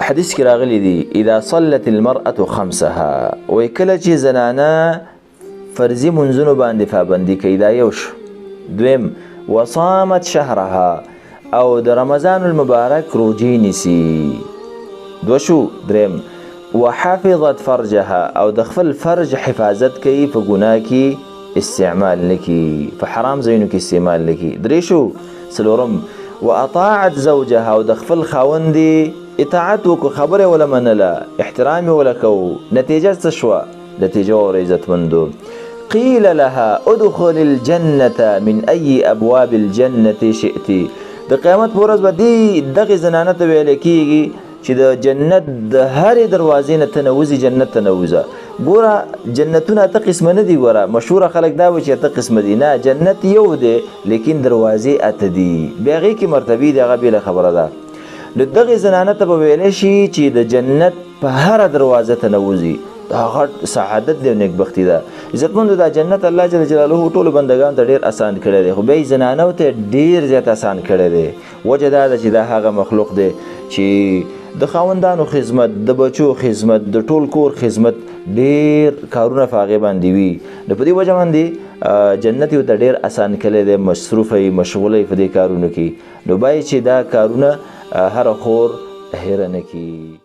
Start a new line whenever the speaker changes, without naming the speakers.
حدیث کې راغلی دی اذا صلت المرأة خمسها وای کله چې زنانه فرضي منځونو باندې پابندي کوي دا یو شو. دویم وصامت شهرها او د رمضان المبارک روجې نیسي دو شو. دریم وحفظت فرجها او د خپل فرج حفاظت کوي په ګناه کې استعمال نکي په حرام ځایونو کې استعمال نکي. درې شو. څلورم واطاعت زوجها او د خپل خاوند اطاعت وکړو خبره ولا منله احترام ولا کو نتیجه څه شوه نتیجه ور عزتمندو. قیل لها ادخل الجنة من أي أبواب الجنة شئت. د قیامت پر ورځ به دغه زنانه ته ویل کیږي چې د جنت د هرې دروازې نه تنوزي جنت ته نوزه. ګوره جنتونه اته قسمه نه دي. ګوره مشهوره خلک دا وایي چې اته قسمه دي. نه جنت یو دی لیکن دروازې اته دي بیا هغې کې مرتبې دي هغه بېله خبره ده. نو دغې زنانه ته به ویلی شي چې د جنت په هره دروازه ته نوزي. دا غټ سعادت دی او نیکبختي ده. عزتمندو دا جنت الله جل جلاله ټولو بندګانو ته ډېر اسان کړی دی خو بیا یې زنانو ته ډېر زیات اسان کړی دی. وجه دا ده چې دا هغه مخلوق دی چې د خاوندانو خدمت د بچو خدمت د ټول کور خدمت ډېر کارونه په هغې باندې وي. نو په دې وجه باندې جنت یې ورته ډېر اسان کړی دی مصروفه یې مشغوله یې په دې کارونو کې. نو باید چې دا کارونه هره خور هیره نه کړي.